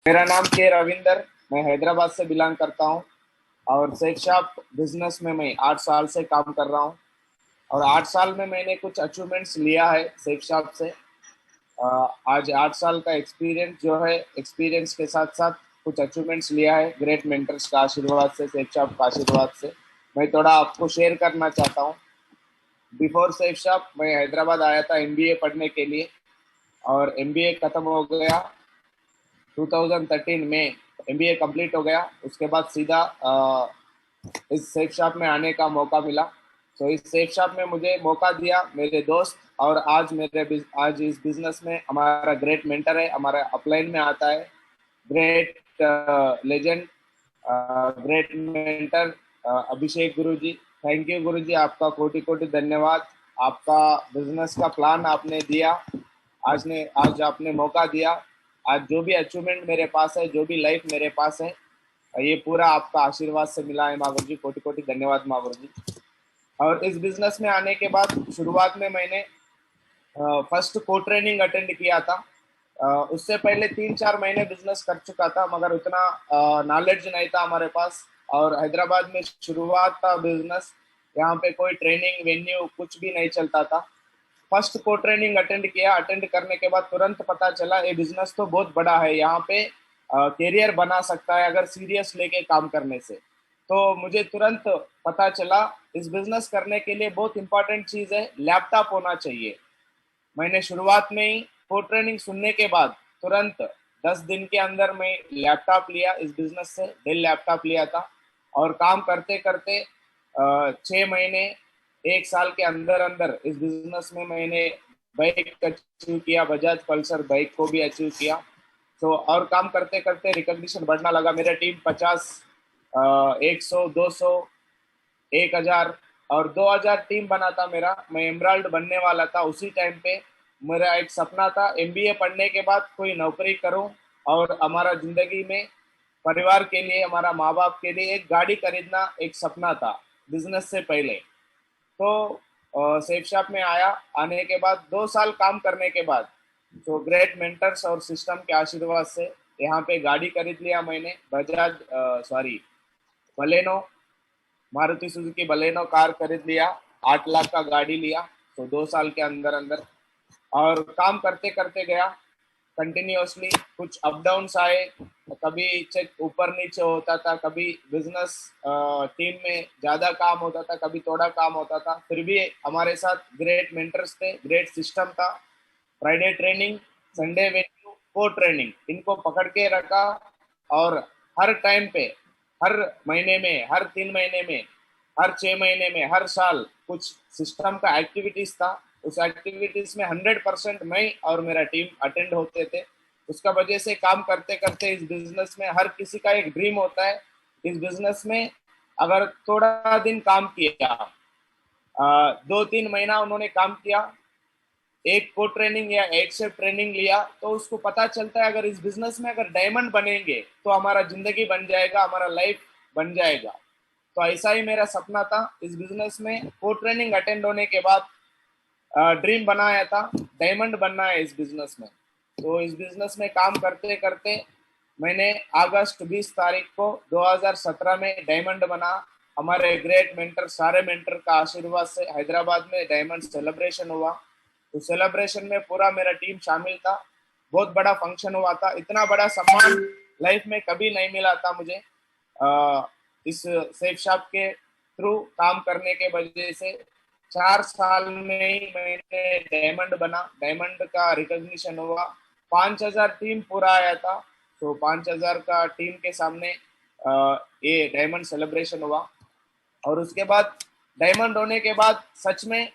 मेरा नाम के रविंदर। मैं हैदराबाद से बिलोंग करता हूँ और शेख शॉप बिजनेस में मैं 8 साल से काम कर रहा हूँ। और 8 साल में मैंने कुछ अचीवमेंट्स लिया है शेख शॉप से। अ, आज 8 साल का एक्सपीरियंस जो है, एक्सपीरियंस के साथ साथ कुछ अचीवमेंट्स लिया है ग्रेट मेंटर्स का आशीर्वाद से, शेख शॉप का आशीर्वाद से। मैं थोड़ा आपको शेयर करना चाहता हूँ। बिफोर शेख शॉप मैं हैदराबाद आया था एमबीए पढ़ने के लिए, और एमबीए खत्म हो गया 2013 में। एमबीए कंप्लीट हो गया, उसके बाद सीधा इस सेफ शॉप में आने का मौका मिला। तो इस सेफ शॉप में मुझे मौका दिया मेरे दोस्त, और आज इस बिजनेस में हमारा ग्रेट मेंटर है, हमारा अपलाइन में आता है great legend, great mentor Abhishek Guruji. Thank you Guruji, आपका कोटि कोटि धन्यवाद। आपका बिजनेस का प्लान आपने दिया, आज आपने मौका दिया। आज जो भी अचीवमेंट मेरे पास है, जो भी लाइफ मेरे पास है, ये पूरा आपका आशीर्वाद से मिला है माँ गुरु जी। कोटि कोटि धन्यवाद माँ गुरु जी। और इस बिजनेस में आने के बाद शुरुआत में मैंने फर्स्ट को ट्रेनिंग अटेंड किया था। उससे पहले 3-4 महीने बिजनेस कर चुका था, मगर उतना नॉलेज नहीं था हमारे पास। और हैदराबाद में शुरुआत था बिजनेस, यहाँ पे कोई ट्रेनिंग वेन्यू कुछ भी नहीं चलता था। फर्स्ट को ट्रेनिंग अटेंड किया, अटेंड करने के बाद तुरंत पता चला ये बिजनेस तो बहुत बड़ा है, यहाँ पे करियर बना सकता है अगर सीरियस लेके काम करने से। तो मुझे तुरंत पता चला इस बिजनेस करने के लिए बहुत इंपॉर्टेंट चीज है, लैपटॉप होना चाहिए। मैंने शुरुआत में ही को ट्रेनिंग सुनने के बाद तुरंत 10 दिन के अंदर मैं लैपटॉप लिया, इस बिजनेस से डेल लैपटॉप लिया था। और काम करते करते 6 महीने 1 साल के अंदर अंदर इस बिजनेस में मैंने बाइक अचीव किया, बजाज पल्सर बाइक को भी अचीव किया। तो और काम करते करते रिकॉग्निशन बढ़ना लगा। मेरा टीम 50, 100, 200, 1000 और 2000 टीम बना था मेरा। मैं एमराल्ड बनने वाला था उसी टाइम पे। मेरा एक सपना था एमबीए पढ़ने के बाद कोई नौकरी करूं, और हमारा जिंदगी में परिवार के लिए, हमारा माँ बाप के लिए एक गाड़ी खरीदना एक सपना था बिजनेस से पहले। तो सेफ शॉप में आया, आने के बाद 2 साल काम करने के बाद तो ग्रेट मेंटर्स और सिस्टम के आशीर्वाद से यहाँ पे गाड़ी खरीद लिया मैंने, Bajaj sorry Baleno, Maruti Suzuki Baleno car खरीद लिया। 8 लाख का गाड़ी लिया, तो 2 साल के अंदर अंदर। और काम करते करते गया कंटिन्यूअसली। कुछ अप डाउन्स आए, कभी चेक ऊपर नीचे होता था, कभी बिजनेस टीम में ज्यादा काम होता था, कभी थोड़ा काम होता था। फिर भी हमारे साथ ग्रेट मेंटर्स थे, ग्रेट सिस्टम था। फ्राइडे ट्रेनिंग, संडे वेन्यू, को ट्रेनिंग, इनको पकड़ के रखा। और हर टाइम पे, हर महीने में, हर 3 महीने में, हर 6 महीने में, हर साल कुछ सिस्टम का एक्टिविटीज था। उस एक्टिविटीज में 100% मैं और मेरा टीम अटेंड होते थे। उसका वजह से काम करते करते इस बिजनेस में हर किसी का एक ड्रीम होता है। इस बिजनेस में अगर थोड़ा दिन काम किया, 2-3 महीना उन्होंने काम किया, एक को ट्रेनिंग या एक से ट्रेनिंग लिया, तो उसको पता चलता है अगर इस बिजनेस में अगर डायमंड बनेंगे तो हमारा जिंदगी बन जाएगा, हमारा लाइफ बन जाएगा। तो ऐसा ही मेरा सपना था। इस बिजनेस में को ट्रेनिंग अटेंड होने के बाद ड्रीम बनाया था डायमंड बनना है इस बिजनेस में। तो इस बिजनेस में काम करते करते मैंने अगस्त 20 तारीख को 2017 में डायमंड बना। हमारे ग्रेट मेंटर, सारे मेंटर का आशीर्वाद से हैदराबाद में डायमंड सेलिब्रेशन हुआ। तो सेलिब्रेशन में पूरा मेरा टीम शामिल था। बहुत बड़ा फंक्शन हुआ था, इतना बड़ा सम्मान लाइफ में कभी नहीं मिला था मुझे। इस सेफ शॉप के थ्रू काम करने के वजह से 4 साल में ही मैंने डायमंड बना, डायमंड का रिकॉग्निशन हुआ। 5000 टीम पूरा आया था, तो 5000 का टीम के सामने ये डायमंड सेलिब्रेशन हुआ। और उसके बाद डायमंड होने के बाद सच में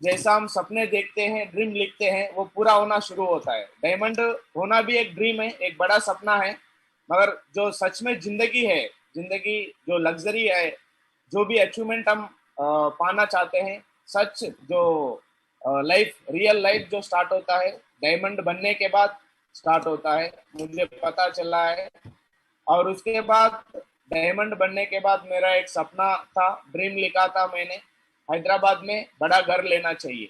जैसा हम सपने देखते हैं, ड्रीम लिखते हैं, वो पूरा होना शुरू होता है। डायमंड होना भी एक ड्रीम है, एक बड़ा सपना है, मगर जो सच में जिंदगी है, जिंदगी जो लग्जरी है, जो भी अचीवमेंट हम पाना चाहते हैं, सच जो लाइफ, रियल लाइफ जो स्टार्ट होता है डायमंड बनने के बाद स्टार्ट होता है, मुझे पता चला है। और उसके बाद डायमंड बनने के बाद मेरा एक सपना था, ड्रीम लिखा था मैंने, हैदराबाद में बड़ा घर लेना चाहिए।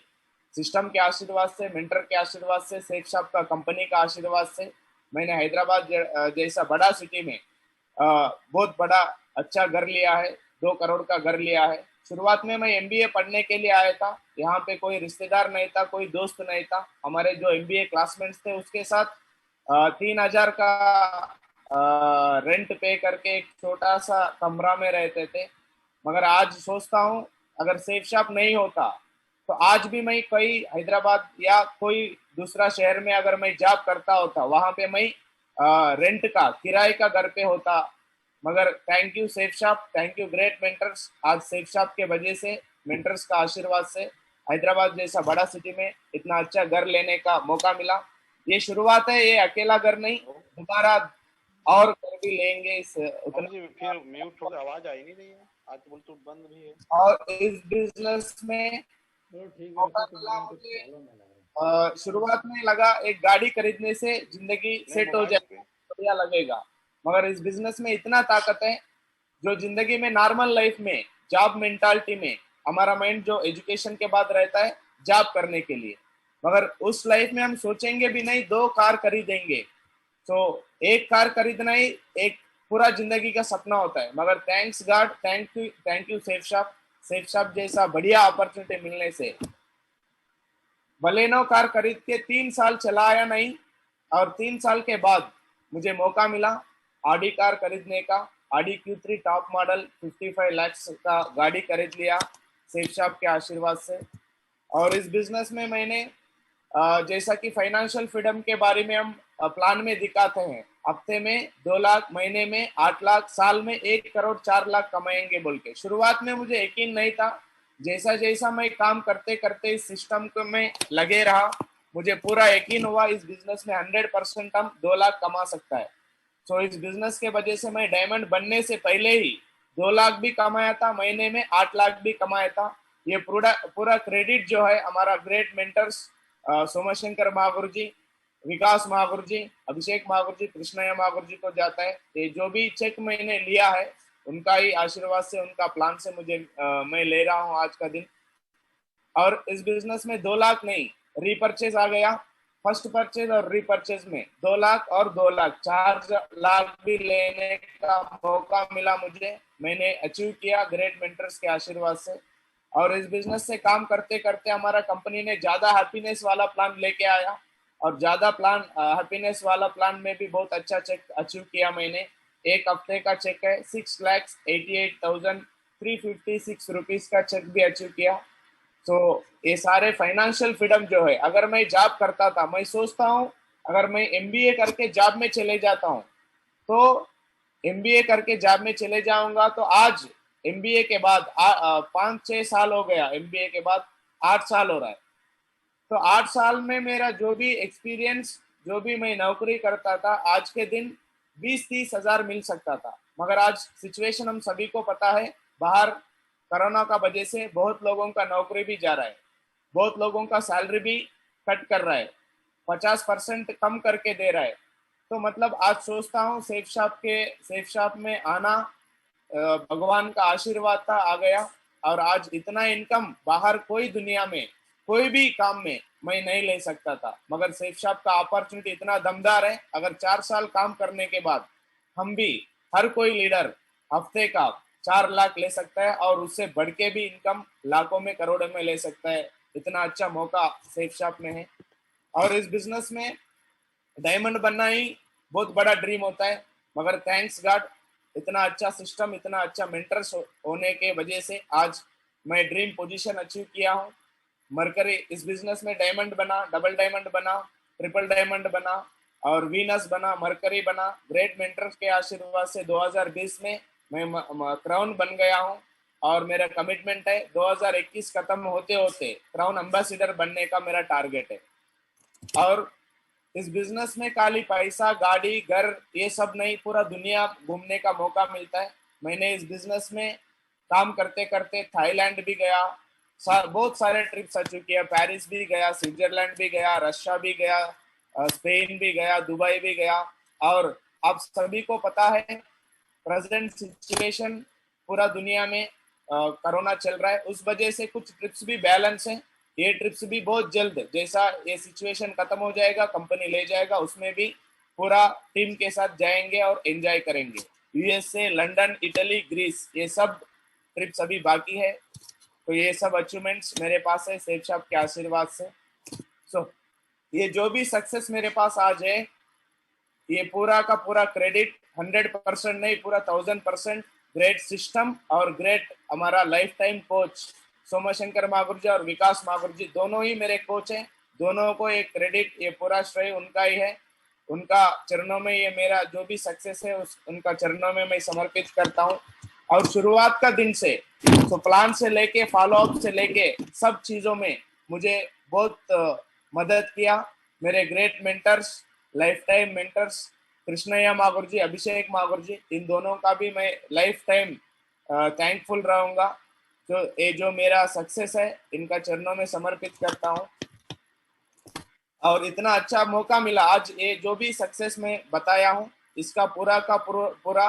सिस्टम के आशीर्वाद से, मेंटर के आशीर्वाद से, शेख साहब का कंपनी का आशीर्वाद से मैंने हैदराबाद जैसा बड़ा सिटी में बहुत बड़ा अच्छा घर लिया है, 2 करोड़ का घर लिया है। शुरुआत में मैं एमबीए पढ़ने के लिए आया था, यहाँ पे कोई रिश्तेदार नहीं था, कोई दोस्त नहीं था। हमारे जो एमबीए क्लासमेट्स थे उसके साथ 3,000 का रेंट पे करके एक छोटा सा कमरा में रहते थे। मगर आज सोचता हूँ, अगर सेफ शॉप नहीं होता तो आज भी मैं कई हैदराबाद या कोई दूसरा शहर में अगर मैं जॉब करता होता, वहां पे मैं रेंट का किराए का घर पे होता। मगर thank you safe shop, thank you great mentors. आज सेफ शॉप के वजह से, मेंटर्स का आशीर्वाद से हैदराबाद जैसा बड़ा सिटी में इतना अच्छा घर लेने का मौका मिला। ये शुरुआत है, ये अकेला घर नहीं, दोबारा और घर भी लेंगे इस उतना। जी फिर म्यूट हो गया, आवाज आई नहीं रही है, आज बोल तो बंद भी है। और इस बिजनेस में तो ठीक है, मौका तो मिला कुछ मुझे। प्रॉब्लम है लग रहा है। शुरुआत में लगा एक गाड़ी खरीदने से जिंदगी नहीं सेट हो मोबाइल जाए, पे बढ़िया लगेगा। मगर इस बिजनेस में इतना ताकत है, जो जिंदगी में नॉर्मल लाइफ में जॉब मेंटालिटी में हमारा माइंड जो एजुकेशन के बाद रहता है जॉब करने के लिए, मगर उस लाइफ में हम सोचेंगे भी नहीं 2 कार खरीदेंगे। तो एक कार खरीदना ही एक पूरा जिंदगी का सपना होता है। मगर thanks God, thank you safe shop जैसा बढ़िया अपॉर्चुनिटी मिलने से बलेनो कार खरीद के 3 साल चलाया नहीं, और 3 साल के बाद मुझे मौका मिला ऑडी कार खरीदने का। Audi Q3 top model 55 lakh का गाड़ी खरीद लिया सेफ शॉप के आशीर्वाद से। और इस बिजनेस में मैंने जैसा कि फाइनेंशियल फ्रीडम के बारे में हम प्लान में दिखाते हैं, हफ्ते में 2 लाख, महीने में 8 लाख, साल में 1 करोड़ 4 लाख कमाएंगे बोल के। शुरुआत में मुझे यकीन नहीं था, जैसा जैसा मैं काम करते करते इस सिस्टम को में लगे रहा, मुझे पूरा यकीन हुआ इस बिजनेस में 100% हम 2 लाख कमा सकता है। तो इस बिजनेस के वजह से मैं डायमंड बनने से पहले ही 2 लाख भी कमाया था, महीने में 8 लाख भी कमाया था। ये पूरा पूरा क्रेडिट जो है हमारा ग्रेट मेंटर्स सोमशंकर महागुरु जी, विकास महागुरु जी, अभिषेक महागुरु जी, कृष्णया महागुरु जी को जाता है। ये जो भी चेक मैंने लिया है उनका ही आशीर्वाद से, उनका प्लान से मुझे मैं ले रहा हूँ आज का दिन। और इस बिजनेस में 2 लाख नहीं, रीपर्चेज आ गया। फर्स्ट परचेज और रीपर्चेज में 2 लाख और 2 लाख, 4 लाख भी लेने का मौका मिला मुझे। मैंने अचीव किया ग्रेट मेंटर्स के आशीर्वाद से। और इस बिजनेस से काम करते करते हमारा कंपनी ने ज्यादा हैप्पीनेस वाला प्लान लेके आया, और ज्यादा प्लान हैप्पीनेस वाला प्लान में भी बहुत अच्छा चेक अचीव किया मैंने। एक हफ्ते का चेक है 6,88,356 का चेक भी अचीव किया। तो ये सारे फाइनेंशियल फ्रीडम जो है, अगर मैं जॉब करता था, मैं सोचता हूँ अगर मैं एमबीए करके जॉब में चले जाता हूँ, तो एमबीए करके जॉब में चले जाऊंगा तो आज एमबीए के बाद 5-6 साल हो गया, एमबीए के बाद 8 साल हो रहा है। तो 8 साल में मेरा जो भी एक्सपीरियंस, जो भी मैं नौकरी करता था, आज के दिन 20-30 हजार मिल सकता था। मगर आज सिचुएशन हम सभी को पता है, बाहर कोरोना का वजह से बहुत लोगों का नौकरी भी जा रहा है, बहुत लोगों का सैलरी भी कट कर रहा है, 50% कम करके दे रहा है। तो मतलब आज सोचता हूँ सेफ शॉप में आना भगवान का आशीर्वाद था, आ गया। और आज इतना इनकम बाहर कोई दुनिया में कोई भी काम में मैं नहीं ले सकता था। मगर सेफ शॉप का अपॉर्चुनिटी इतना दमदार है, अगर 4 साल काम करने के बाद हम भी, हर कोई लीडर हफ्ते का 4 लाख ले सकता है, और उससे बढ़ के भी इनकम लाखों में करोड़ों में ले सकता है। इतना अच्छा मौका सेफ शॉप में है। और इस बिजनेस में डायमंड बनना ही बहुत बड़ा ड्रीम होता है, मगर थैंक्स गॉड इतना अच्छा सिस्टम, इतना अच्छा मेंटर्स होने के वजह से आज मैं ड्रीम पोजीशन अचीव किया हूँ। मरकरी इस बिजनेस में डायमंड बना, डबल डायमंड बना, ट्रिपल डायमंड बना, और वीनस बना, मरकरी बना। ग्रेट मेंटर्स के आशीर्वाद से 2020 में मैं क्राउन बन गया हूँ। और मेरा कमिटमेंट है 2021 खत्म होते होते क्राउन एम्बेसडर बनने का मेरा टारगेट है। और इस बिजनेस में खाली पैसा, गाड़ी, घर ये सब नहीं, पूरा दुनिया घूमने का मौका मिलता है। मैंने इस बिजनेस में काम करते करते थाईलैंड भी गया, बहुत सारे ट्रिप्स अचीव किया, पेरिस भी गया, स्विट्जरलैंड भी गया, रशिया भी गया, स्पेन भी गया, दुबई भी गया। और आप सभी को पता है प्रेजेंट सिचुएशन पूरा दुनिया में कोरोना चल रहा है, उस वजह से कुछ ट्रिप्स भी बैलेंस हैं। ये ट्रिप्स भी बहुत जल्द, जैसा ये सिचुएशन खत्म हो जाएगा, कंपनी ले जाएगा, उसमें भी पूरा टीम के साथ जाएंगे और एंजॉय करेंगे। यूएसए, लंदन, इटली, ग्रीस, ये सब ट्रिप्स अभी बाकी है। तो ये सब अचीवमेंट्स मेरे पास है सेफ शॉप के आशीर्वाद से। सो ये जो भी सक्सेस मेरे पास आज है, ये पूरा का पूरा क्रेडिट 100% नहीं, पूरा 1000% ग्रेट सिस्टम और ग्रेट हमारा लाइफ टाइम कोच सोमाशंकर मागुर जी और विकास मागुर जी, दोनों ही मेरे कोच हैं। दोनों को एक क्रेडिट, ये पूरा श्रेय उनका ही है। उनका चरणों में ये मेरा जो भी सक्सेस है उनका चरणों में मैं समर्पित करता हूँ। और शुरुआत का दिन से, तो प्लान से लेके फॉलो अप से लेके सब चीजों में मुझे बहुत मदद किया मेरे great mentors, life time mentors Krishnaiah Magur ji, अभिषेक मागुर जी, इन दोनों का भी मैं लाइफ टाइम थैंकफुल रहूंगा। तो ये जो मेरा सक्सेस है इनका चरणों में समर्पित करता हूँ। और इतना अच्छा मौका मिला आज, ये जो भी सक्सेस मैं बताया हूँ इसका पूरा का पूरा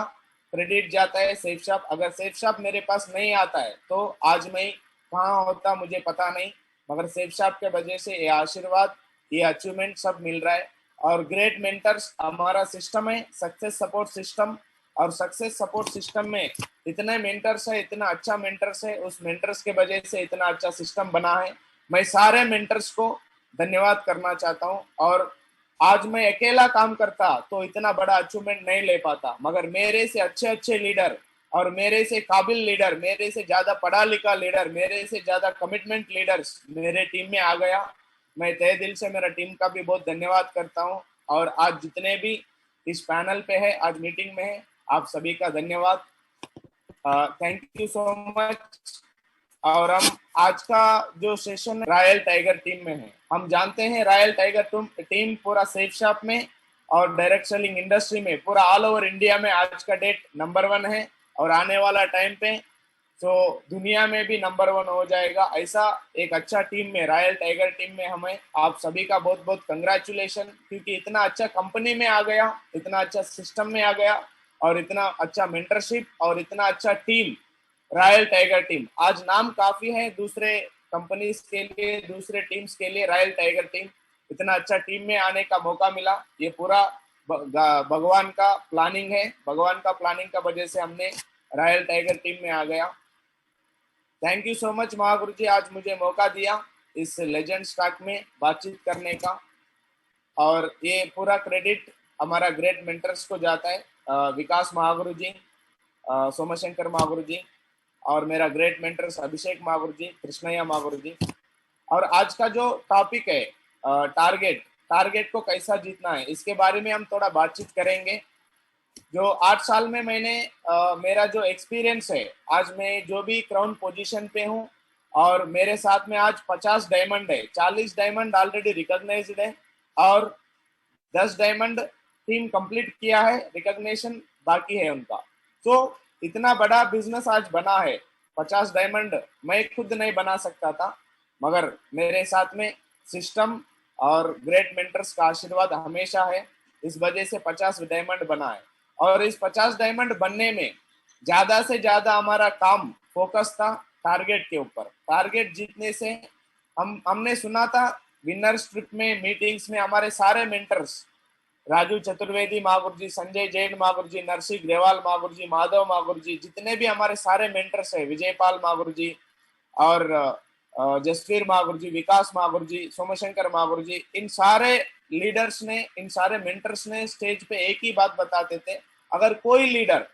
क्रेडिट जाता है सेफ शॉप। अगर सेफ शॉप मेरे पास नहीं आता है तो आज मैं कहाँ होता मुझे पता नहीं, मगर सेफ शॉप के वजह से ये आशीर्वाद, ये अचीवमेंट सब मिल रहा है। और ग्रेट मेंटर्स हमारा सिस्टम है, सक्सेस सपोर्ट सिस्टम। और सक्सेस सपोर्ट सिस्टम में इतने मेंटर्स है, इतना अच्छा मेंटर्स है, उस मेंटर्स के वजह से इतना अच्छा सिस्टम बना है। मैं सारे मेंटर्स को धन्यवाद करना चाहता हूँ। और आज मैं अकेला काम करता तो इतना बड़ा अचीवमेंट नहीं ले पाता, मगर मेरे से अच्छे अच्छे लीडर और मेरे से काबिल लीडर, मेरे से ज्यादा पढ़ा लिखा लीडर, मेरे से ज्यादा कमिटमेंट लीडर्स मेरे टीम में आ गया। मैं तहे दिल से मेरा टीम का भी बहुत धन्यवाद करता हूँ। और आज जितने भी इस पैनल पे है, आज मीटिंग में है, आप सभी का धन्यवाद। Thank you so much. और हम आज का जो सेशन रॉयल टाइगर टीम में है, हम जानते हैं रॉयल टाइगर टीम पूरा सेफ शॉप में और डायरेक्ट सेलिंग इंडस्ट्री में पूरा ऑल ओवर इंडिया में आज का डेट नंबर 1 है। और आने वाला टाइम पे तो दुनिया में भी नंबर 1 हो जाएगा। ऐसा एक अच्छा टीम में, रॉयल टाइगर टीम में हमें आप सभी का बहुत बहुत कंग्रेचुलेशन, क्योंकि इतना अच्छा कंपनी में आ गया, इतना अच्छा सिस्टम में आ गया और इतना अच्छा मेंटरशिप और इतना अच्छा टीम रॉयल टाइगर टीम। आज नाम काफी है दूसरे कंपनीज के लिए, दूसरे टीम्स के लिए, रॉयल टाइगर टीम इतना अच्छा टीम में आने का मौका मिला। ये पूरा भगवान का प्लानिंग है, भगवान का प्लानिंग का वजह से हमने रॉयल टाइगर टीम में आ गया। Thank you so much Mahaguru जी, आज मुझे मौका दिया इस लेजेंड स्टॉक में बातचीत करने का। और ये पूरा क्रेडिट हमारा ग्रेट मेंटर्स को जाता है, विकास महागुरु जी, सोमशंकर महागुरु जी और मेरा ग्रेट मेंटर्स अभिषेक मागुर जी, कृष्णಯ್ಯ मागुर जी। और आज का जो टॉपिक है टारगेट, टारगेट को कैसा जीतना है, इसके बारे में हम थोड़ा बातचीत करेंगे। जो 8 साल में मैंने मेरा जो एक्सपीरियंस है, आज मैं जो भी क्राउन पोजीशन पे हूँ और मेरे साथ में आज 50 डायमंड है, 40 डायमंड ऑलरेडी रिकॉग्नाइज्ड है और 10 डायमंड टीम कंप्लीट किया है, रिकॉग्निशन बाकी है उनका। तो इतना बड़ा बिजनेस आज बना है। 50 डायमंड मैं खुद नहीं बना सकता था, मगर मेरे साथ में सिस्टम और ग्रेट मेंटर्स का आशीर्वाद हमेशा है, इस वजह से 50 डायमंड बना है। और इस 50 डायमंड बनने में ज्यादा से ज्यादा हमारा काम फोकस था टारगेट के ऊपर। टारगेट जीतने से हमने सुना था विनर्स ट्रिप में, मीटिंग्स में हमारे सारे मेंटर्स, राजू चतुर्वेदी मागुर जी, संजय जैन मागुर जी, नरसिंह ग्रेवाल मागुर जी, माधव मागुर जी, जितने भी हमारे सारे मेंटर्स है, विजयपाल मागुर जी और जसवीर मागुर जी, विकास मागुर जी, सोमशंकर मागुर जी, इन सारे लीडर्स ने, इन सारे मेंटर्स ने स्टेज पे एक ही बात बताते थे, अगर कोई लीडर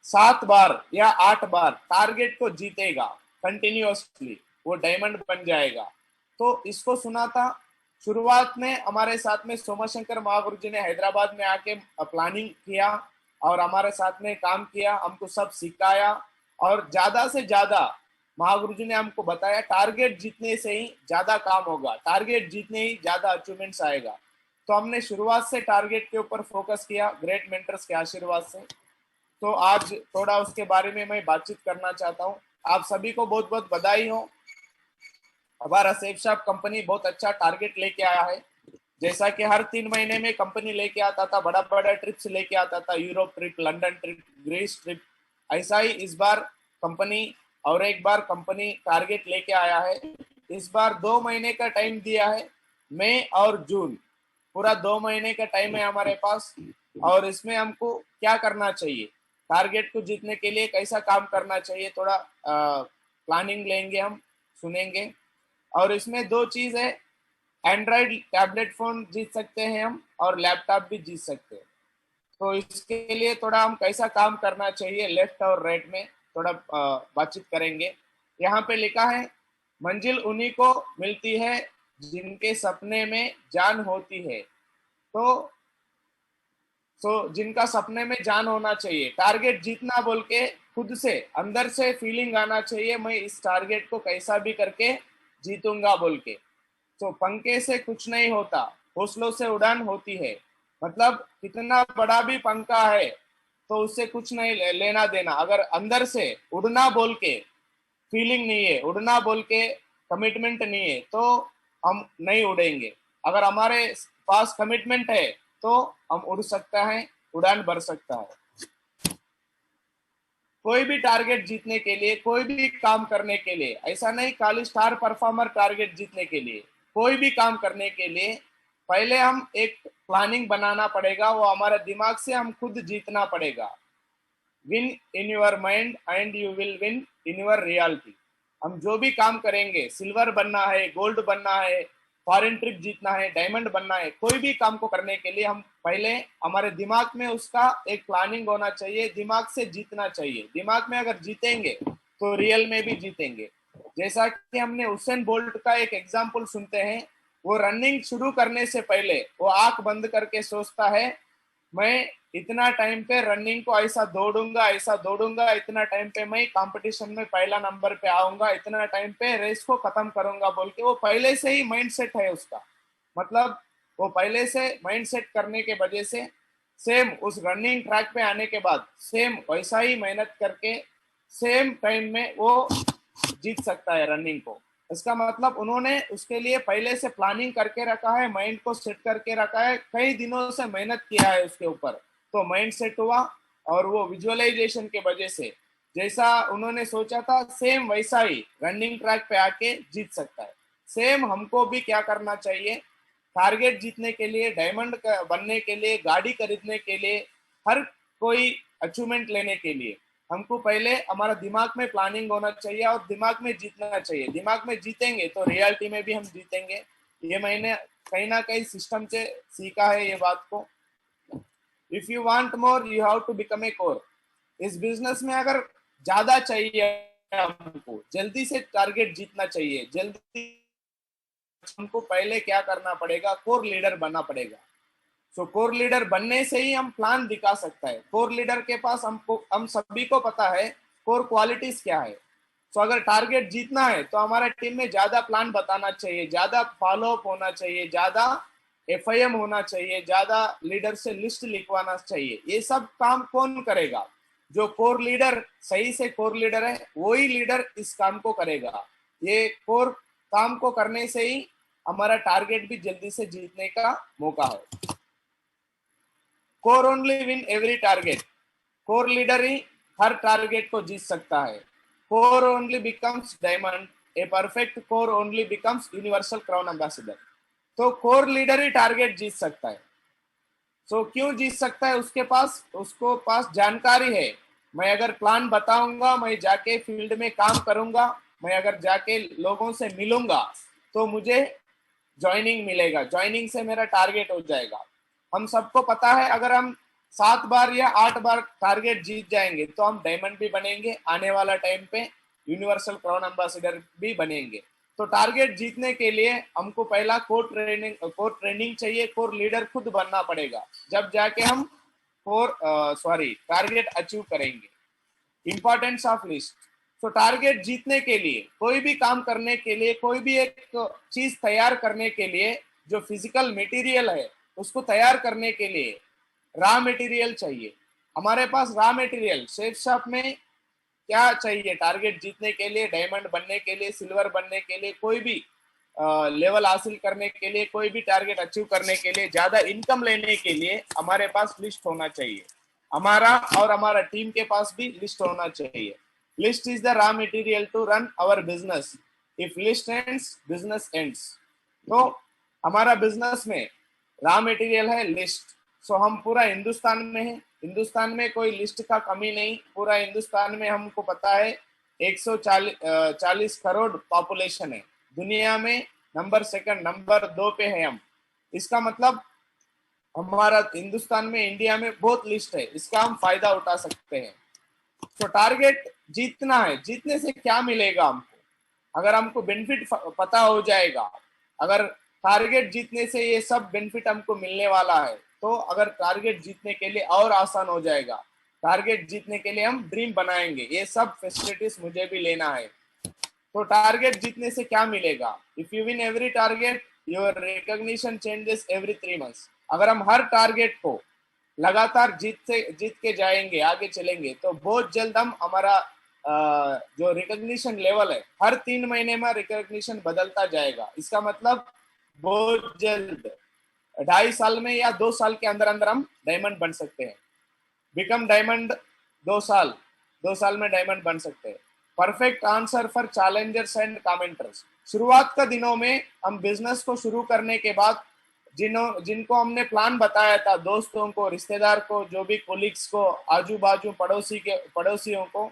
7 बार या 8 बार टारगेट को जीतेगा कंटिन्यूअसली, वो डायमंड बन जाएगा। तो इसको सुना था। शुरुआत में हमारे साथ में सोमशंकर महागुरु जी ने हैदराबाद में आके प्लानिंग किया और हमारे साथ में काम किया, हमको सब सिखाया और ज्यादा से ज्यादा महागुरु जी ने हमको बताया टारगेट जीतने से ही ज्यादा काम होगा, टारगेट जीतने ही ज्यादा अचीवमेंट्स आएगा। तो हमने शुरुआत से टारगेट के ऊपर फोकस किया ग्रेट मेंटर्स के आशीर्वाद से। तो आज थोड़ा उसके बारे में मैं बातचीत करना चाहता हूँ। आप सभी को बहुत बहुत बधाई हो, हमारा सेफ शॉप कंपनी बहुत अच्छा टारगेट लेके आया है। जैसा कि हर 3 महीने में कंपनी लेके आता था, बड़ा बड़ा ट्रिप्स लेके आता था, Europe trip, London trip, Greece trip, ऐसा ही इस बार कंपनी और एक बार कंपनी टारगेट लेके आया है। इस बार 2 महीने का टाइम दिया है, मई और जून, पूरा 2 महीने का टाइम है हमारे पास, और इसमें हमको क्या करना चाहिए, टारगेट को जीतने के लिए कैसा काम करना चाहिए, थोड़ा प्लानिंग लेंगे, हम सुनेंगे। और इसमें 2 चीज है, एंड्रॉइड टैबलेट फोन जीत सकते हैं हम, और लैपटॉप भी जीत सकते हैं। तो इसके लिए थोड़ा हम कैसा काम करना चाहिए लेफ्ट और राइट में थोड़ा बातचीत करेंगे। यहाँ पे लिखा है, मंजिल उन्हीं को मिलती है जिनके सपने में जान होती है। तो जिनका सपने में जान होना चाहिए, टारगेट जीतना बोल के खुद से अंदर से फीलिंग आना चाहिए, मैं इस टारगेट को कैसा भी करके जीतूंगा बोल के। तो पंखे से कुछ नहीं होता, हौसलों से उड़ान होती है। मतलब कितना बड़ा भी पंखा है तो उससे कुछ नहीं लेना देना, अगर अंदर से उड़ना बोल के फीलिंग नहीं है, उड़ना बोल के कमिटमेंट नहीं है, तो हम नहीं उड़ेंगे। अगर हमारे पास कमिटमेंट है तो हम उड़ सकता है, उड़ान भर सकता है। कोई भी टारगेट जीतने के लिए, कोई भी काम करने के लिए, ऐसा नहीं खाली स्टार परफॉर्मर टारगेट जीतने के लिए, कोई भी काम करने के लिए पहले हम एक प्लानिंग बनाना पड़ेगा, वो हमारे दिमाग से हम खुद जीतना पड़ेगा। Win in your mind and you will win in your reality. हम जो भी काम करेंगे, सिल्वर बनना है, गोल्ड बनना है, फॉरेन ट्रिप जीतना है, डायमंड बनना है, कोई भी काम को करने के लिए हम पहले हमारे दिमाग में उसका एक प्लानिंग होना चाहिए, दिमाग से जीतना चाहिए। दिमाग में अगर जीतेंगे तो रियल में भी जीतेंगे। जैसा कि हमने हुसैन बोल्ट का एक एग्जाम्पल सुनते हैं, वो रनिंग शुरू करने से पहले वो आंख बंद करके सोचता है, मैं इतना टाइम पे रनिंग को ऐसा दौड़ूंगा, इतना टाइम पे मैं कंपटीशन में पहला नंबर पे आऊंगा, इतना टाइम पे रेस को खत्म करूंगा बोल के वो पहले से ही माइंड सेट है उसका। मतलब वो पहले से माइंड सेट करने के वजह से सेम उस रनिंग ट्रैक पे आने के बाद सेम वैसा ही मेहनत करके सेम टाइम में वो जीत सकता है रनिंग को। इसका मतलब उन्होंने उसके लिए पहले से प्लानिंग करके रखा है, माइंड को सेट करके रखा है, कई दिनों से मेहनत किया है उसके ऊपर, तो माइंड सेट हुआ, और वो विजुअलाइजेशन के वजह से जैसा उन्होंने सोचा था सेम वैसा ही रनिंग ट्रैक पे आके जीत सकता है। सेम हमको भी क्या करना चाहिए, टारगेट जीतने के लिए, डायमंड बनने के लिए, गाड़ी खरीदने के लिए, हर कोई अचीवमेंट लेने के लिए हमको पहले हमारा दिमाग में प्लानिंग होना चाहिए और दिमाग में जीतना चाहिए। दिमाग में जीतेंगे तो रियलिटी में भी हम जीतेंगे। ये मैंने कहीं ना कहीं सिस्टम से सीखा है ये बात को। If you want more you have to become a core. इस बिजनेस में अगर ज्यादा चाहिए हमको, जल्दी से टारगेट जीतना चाहिए, जल्दी हमको पहले क्या करना पड़ेगा, कोर लीडर बनना पड़ेगा। सो कोर लीडर बनने से ही हम प्लान दिखा सकता है। कोर लीडर के पास हम सभी को पता है कोर क्वालिटीज क्या है। सो अगर टारगेट जीतना है तो हमारा टीम में ज्यादा प्लान बताना चाहिए, ज्यादा फॉलो अप होना चाहिए, ज्यादा FIM होना चाहिए, ज्यादा लीडर से लिस्ट लिखवाना चाहिए। ये सब काम कौन करेगा, जो कोर लीडर सही से कोर लीडर है वही लीडर इस काम को करेगा। ये कोर काम को करने से ही हमारा टारगेट भी जल्दी से जीतने का मौका है। Core only win every target. Core leader ही हर टारगेट को जीत सकता है। Core only becomes diamond, a perfect core only becomes universal crown ambassador. तो कोर लीडर ही टारगेट जीत सकता है। सो क्यों जीत सकता है, उसको पास जानकारी है। मैं अगर प्लान बताऊंगा, मैं जाके फील्ड में काम करूंगा, मैं अगर जाके लोगों से मिलूंगा तो मुझे ज्वाइनिंग मिलेगा, ज्वाइनिंग से मेरा टारगेट हो जाएगा। हम सबको पता है अगर हम 7 बार या 8 बार टारगेट जीत जाएंगे तो हम डायमंड भी बनेंगे, आने वाला टाइम पे यूनिवर्सल क्राउन एम्बेसडर भी बनेंगे। तो टारगेट जीतने के लिए हमको पहला कोर ट्रेनिंग चाहिए, कोर लीडर खुद बनना पड़ेगा, जब जाके हम टारगेट अचीव करेंगे। Importance of list. तो टारगेट जीतने के लिए, कोई भी काम करने के लिए, कोई भी एक चीज तैयार करने के लिए, जो फिजिकल मटेरियल है उसको तैयार करने के लिए रॉ मटेरियल चाहिए। हमारे पास रॉ मटेरियल सेफ शॉप में क्या चाहिए, टारगेट जीतने के लिए, डायमंड बनने के लिए, सिल्वर बनने के लिए, कोई भी लेवल हासिल करने के लिए, कोई भी टारगेट अचीव करने के लिए, ज्यादा इनकम लेने के लिए हमारे पास लिस्ट होना चाहिए। हमारा और हमारा टीम के पास भी लिस्ट होना चाहिए। List is the raw material to run our business. If list ends, business ends. तो हमारा बिजनेस में रॉ मटेरियल है लिस्ट। सो हम पूरा हिंदुस्तान में है, हिंदुस्तान में कोई लिस्ट का कमी नहीं, पूरा हिंदुस्तान में हमको पता है 140 करोड़ पॉपुलेशन है, दुनिया में नंबर 2 पे है हम। इसका मतलब हमारा हिंदुस्तान में, इंडिया में बहुत लिस्ट है, इसका हम फायदा उठा सकते हैं। तो टारगेट जीतना है, जीतने से क्या मिलेगा हमको, अगर हमको बेनिफिट पता हो जाएगा, अगर टारगेट जीतने से ये सब बेनिफिट हमको मिलने वाला है, तो अगर टारगेट जीतने के लिए और आसान हो जाएगा, टारगेट जीतने के लिए हम ड्रीम बनाएंगे, ये सब फैसिलिटीज मुझे भी लेना है। तो टारगेट जीतने से क्या मिलेगा, if you win every target your recognition changes every 3 months. अगर हम हर टारगेट को लगातार जीत के जाएंगे, आगे चलेंगे, तो बहुत जल्द हम हमारा जो रिकॉग्निशन लेवल है, हर 3 महीने में रिकॉग्निशन बदलता जाएगा। इसका मतलब बहुत जल्द 2.5 साल में या 2 साल के अंदर अंदर हम डायमंड बन सकते हैं। बिकम डायमंड 2 साल में डायमंड बन सकते हैं। Perfect answer for Challengers and commenters. शुरुआत का दिनों में हम बिजनेस को शुरू करने के बाद जिनको हमने प्लान बताया था, दोस्तों को, रिश्तेदार को, जो भी कोलिग्स को, आजू बाजू पड़ोसियों को,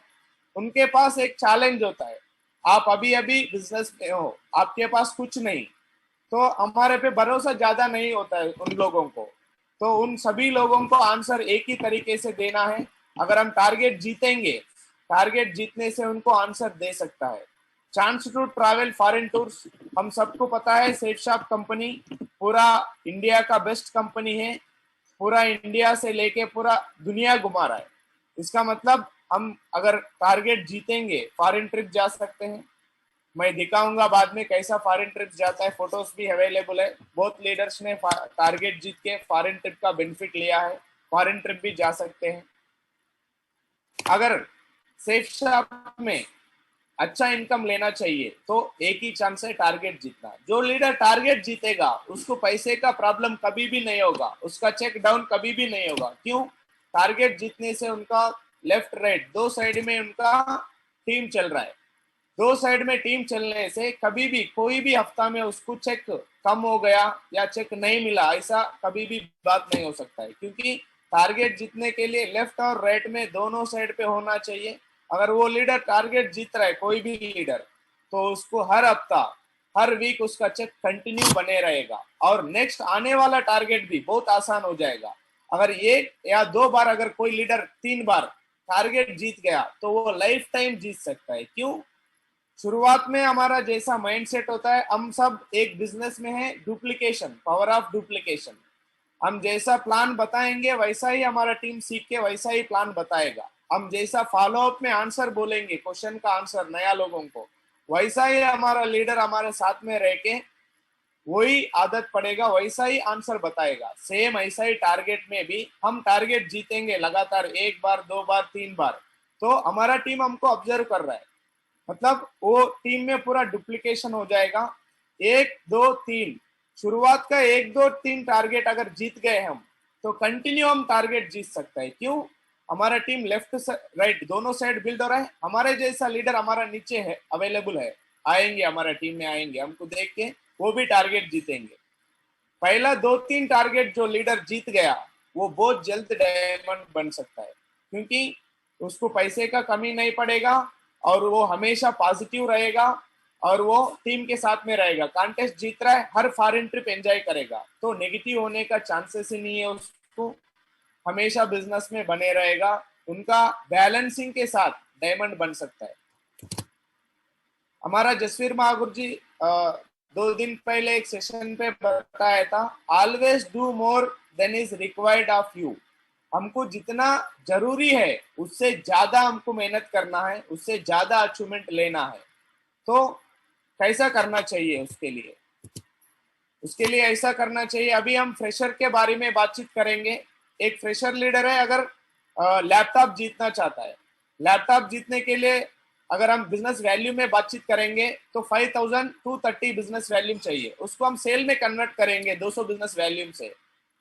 उनके पास एक चैलेंज होता है। आप अभी अभी बिजनेस में हो, आपके पास कुछ नहीं, तो हमारे पे भरोसा ज्यादा नहीं होता है उन लोगों को। तो उन सभी लोगों को आंसर एक ही तरीके से देना है। अगर हम टारगेट जीतेंगे, टारगेट जीतने से उनको आंसर दे सकता है। Chance to travel foreign tours. हम सबको पता है सेफ शॉप कंपनी पूरा इंडिया का बेस्ट कंपनी है, पूरा इंडिया से लेके पूरा दुनिया घुमा रहा है। इसका मतलब हम अगर टारगेट जीतेंगे, फॉरेन ट्रिप जा सकते हैं। मैं दिखाऊंगा बाद में कैसा फॉरेन ट्रिप जाता है, फोटोज भी अवेलेबल है। बहुत लीडर्स ने टारगेट जीत के फॉरेन ट्रिप का बेनिफिट लिया है, फॉरेन ट्रिप भी जा सकते हैं। अगर सेफ शॉप में अच्छा इनकम लेना चाहिए तो एक ही चांस है टारगेट जीतना। जो लीडर टारगेट जीतेगा उसको पैसे का प्रॉब्लम कभी भी नहीं होगा, उसका चेक डाउन कभी भी नहीं होगा। क्यों? टारगेट जीतने से उनका लेफ्ट राइट दो साइड में उनका टीम चल रहा है। दो साइड में टीम चलने से कभी भी कोई भी हफ्ता में उसको चेक कम हो गया या चेक नहीं मिला, ऐसा कभी भी बात नहीं हो सकता है। क्योंकि टारगेट जीतने के लिए लेफ्ट और राइट में दोनों साइड पे होना चाहिए। अगर वो लीडर टारगेट जीत रहा है, कोई भी लीडर, तो उसको हर हफ्ता, हर वीक उसका चेक कंटिन्यू बने रहेगा और नेक्स्ट आने वाला टारगेट भी बहुत आसान हो जाएगा। अगर 1 या 2 बार, अगर कोई लीडर 3 बार टारगेट जीत गया तो वो लाइफ टाइम जीत सकता है। क्यों? शुरुआत में हमारा जैसा माइंडसेट होता है, हम सब एक बिजनेस में है, डुप्लीकेशन, पावर ऑफ डुप्लीकेशन। हम जैसा प्लान बताएंगे वैसा ही हमारा टीम सीख के वैसा ही प्लान बताएगा। हम जैसा फॉलो अप में आंसर बोलेंगे, क्वेश्चन का आंसर नया लोगों को, वैसा ही हमारा लीडर हमारे साथ में रह के वही आदत पड़ेगा, वैसा ही आंसर बताएगा। सेम ऐसा ही टारगेट में भी हम टारगेट जीतेंगे लगातार 1 बार 2 बार 3 बार, तो हमारा टीम हमको ऑब्जर्व कर रहा है, मतलब वो टीम में पूरा डुप्लीकेशन हो जाएगा। 1 2 3 शुरुआत का 1 2 3 टारगेट अगर जीत गए हम तो कंटिन्यू हम टारगेट जीत सकते हैं। क्यों? हमारा टीम लेफ्ट राइट दोनों साइड बिल्ड हो रहा है। हमारे जैसा लीडर हमारा नीचे है, अवेलेबल है, आएंगे हमारा टीम में, आएंगे, हमको देख के वो भी टारगेट जीतेंगे। पहला 2 3 टारगेट जो लीडर जीत गया वो बहुत जल्द डायमंड बन सकता है, क्योंकि उसको पैसे का कमी नहीं पड़ेगा और वो हमेशा पॉजिटिव रहेगा और वो टीम के साथ में रहेगा। कॉन्टेस्ट जीत रहा है, हर फॉरेन ट्रिप एंजॉय करेगा, तो नेगेटिव होने का चांसेस ही नहीं है। उसको हमेशा बिजनेस में बने रहेगा, उनका बैलेंसिंग के साथ डायमंड बन सकता है। हमारा जसवीर महागुरु जी 2 दिन पहले एक सेशन पे बताया था, always do more than is required of you. हमको जितना जरूरी है उससे ज्यादा हमको मेहनत करना है, उससे ज्यादा अचीवमेंट लेना है। तो कैसा करना चाहिए उसके लिए ऐसा करना चाहिए। अभी हम फ्रेशर के बारे में बातचीत करेंगे। एक फ्रेशर लीडर है, अगर लैपटॉप जीतना चाहता है, लैपटॉप जीतने के लिए अगर हम बिजनेस वैल्यू में बातचीत करेंगे तो 5230 बिजनेस वैल्यूम चाहिए। उसको हम सेल में कन्वर्ट करेंगे 200 बिजनेस वैल्यूम से,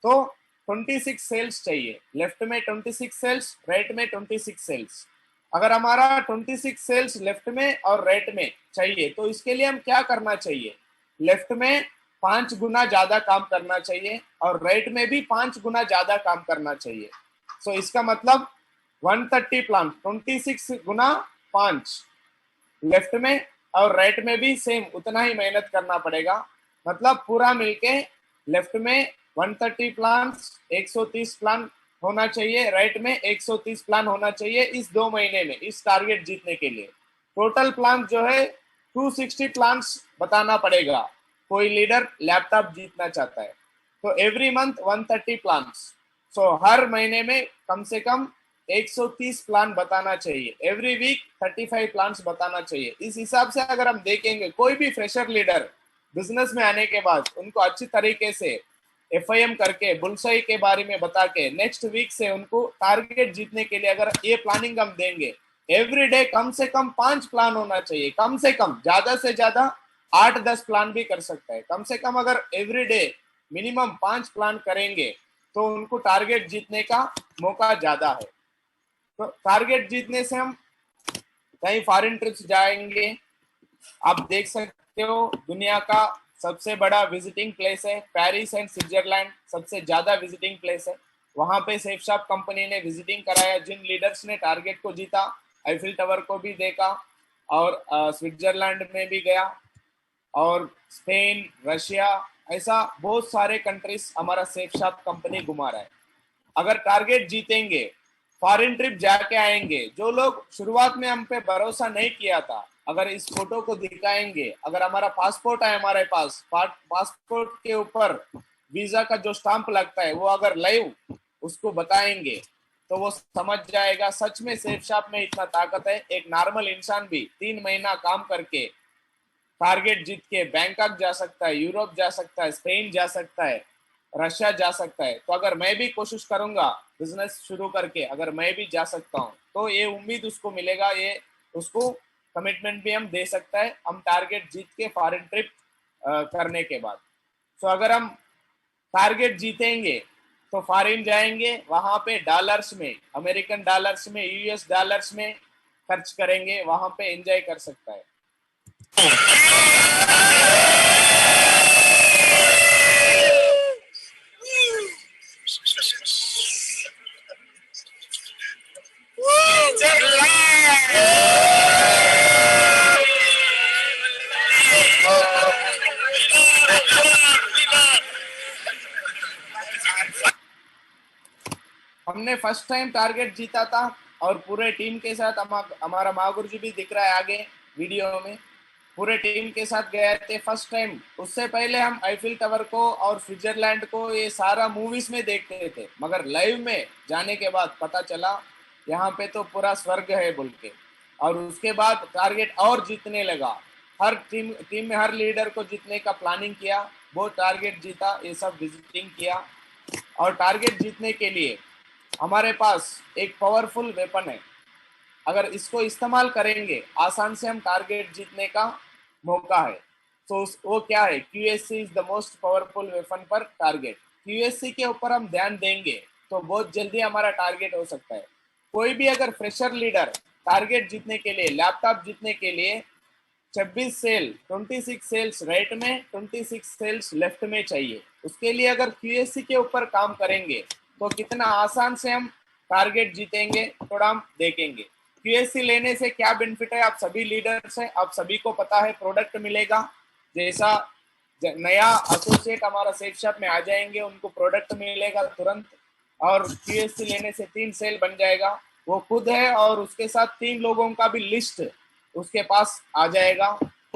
तो 26 सेल्स चाहिए। लेफ्ट में 26 सेल्स, राइट में 26 सेल्स। अगर हमारा 26 सेल्स लेफ्ट में और राइट में चाहिए तो इसके लिए हम क्या करना चाहिए? लेफ्ट में 5 गुना ज्यादा काम करना चाहिए और राइट में भी 5 गुना ज्यादा काम करना चाहिए। सो इसका मतलब 130 प्लान 26 गुना 5 लेफ्ट में और राइट में भी सेम उतना ही मेहनत करना पड़ेगा। मतलब पूरा मिलके लेफ्ट में 130 प्लान 130 प्लान होना चाहिए, राइट में 130 प्लान होना चाहिए इस 2 महीने में इस टारगेट जीतने के लिए। टोटल प्लान जो है 260 प्लान्स बताना पड़ेगा। कोई लीडर लैपटॉप जीतना चाहता है तो एवरी मंथ 130 प्लान्स। सो हर महीने में कम से कम 130 प्लान बताना चाहिए। एवरी वीक 35 प्लान्स बताना चाहिए। इस हिसाब से अगर हम देखेंगे कोई भी फ्रेशर लीडर बिजनेस में आने के बाद उनको अच्छी तरीके से FIM करके बुलसई के बारे में बता के नेक्स्ट वीक से उनको टारगेट जीतने के लिए अगर ये प्लानिंग हम देंगे, एवरी डे कम से कम 5 प्लान होना चाहिए। कम से कम, ज्यादा से ज्यादा 8-10 प्लान भी कर सकता है। कम से कम अगर एवरी डे मिनिमम 5 प्लान करेंगे तो उनको टारगेट जीतने का मौका ज्यादा है। तो टारगेट जीतने से हम कहीं फॉरेन ट्रिप्स जाएंगे। आप देख सकते हो दुनिया का सबसे बड़ा विजिटिंग प्लेस है पेरिस एंड स्विट्जरलैंड, सबसे ज्यादा विजिटिंग प्लेस है। वहां पे सेफशॉप कंपनी ने विजिटिंग कराया। जिन लीडर्स ने टारगेट को जीता, आईफिल टावर को भी देखा और स्विट्जरलैंड में भी गया और स्पेन, रशिया, ऐसा बहुत सारे कंट्रीज हमारा सेफशॉप कंपनी घुमा रहा है। अगर टारगेट जीतेंगे, फॉरेन ट्रिप जाके आएंगे। जो लोग शुरुआत में हम पे भरोसा नहीं किया था, अगर इस फोटो को दिखाएंगे, अगर हमारा पासपोर्ट है हमारे पास, पासपोर्ट के ऊपर वीजा का जो स्टाम्प लगता है वो अगर लाइव उसको बताएंगे तो वो समझ जाएगा सच में सेफशॉप में इतना ताकत है। एक नॉर्मल इंसान भी 3 महीना काम करके टारगेट जीत के बैंकॉक जा सकता है, यूरोप जा सकता है, स्पेन जा सकता है, रशिया जा सकता है। तो अगर मैं भी कोशिश करूंगा बिजनेस शुरू करके, अगर मैं भी जा सकता हूँ तो ये उम्मीद उसको मिलेगा, ये उसको कमिटमेंट भी हम दे सकता है हम टारगेट जीत के फॉरेन ट्रिप करने के बाद। तो अगर हम टारगेट जीतेंगे तो फॉरेन जाएंगे, वहां पे डॉलर्स में, अमेरिकन डॉलर्स में, US डॉलर्स में खर्च करेंगे, वहां पे एंजॉय कर सकता है। हमने फर्स्ट टाइम टारगेट जीता था और पूरे टीम के साथ, हमारा महागुरु जी भी दिख रहा है आगे वीडियो में, पूरे टीम के साथ गए थे फर्स्ट टाइम। उससे पहले हम आईफिल टावर को और स्विट्जरलैंड को ये सारा मूवीज में देखते थे, मगर लाइव में जाने के बाद पता चला यहाँ पे तो पूरा स्वर्ग है बोल के। और उसके बाद टारगेट और जीतने लगा। हर टीम में हर लीडर को जीतने का प्लानिंग किया, वो टारगेट जीता, ये सब विजिटिंग किया। और टारगेट जीतने के लिए हमारे पास एक पावरफुल वेपन है। अगर इसको इस्तेमाल करेंगे आसान से हम टारगेट जीतने का मौका है। तो वो क्या है? QSC is the most powerful weapon पर टारगेट। QSC के ऊपर हम ध्यान देंगे तो बहुत जल्दी हमारा टारगेट हो सकता है। कोई भी अगर फ्रेशर लीडर टारगेट जीतने के लिए, लैपटॉप जीतने के लिए 26 सेल, 26 सेल्स राइट में, 26 सेल्स लेफ्ट में चाहिए, उसके लिए अगर QSC के ऊपर काम करेंगे तो कितना आसान से हम टारगेट जीतेंगे, थोड़ा हम देखेंगे। QSC लेने से क्या बेनिफिट है, आप सभी लीडर्स हैं, आप सभी को पता है। प्रोडक्ट मिलेगा, जैसा नया एसोसिएट हमारा सेफशॉप में आ जाएंगे उनको प्रोडक्ट मिलेगा तुरंत। और QSC लेने से 3 सेल बन जाएगा। वो खुद है और उसके साथ 3 लोगों का भी लिस्ट उसके पास आ जाएगा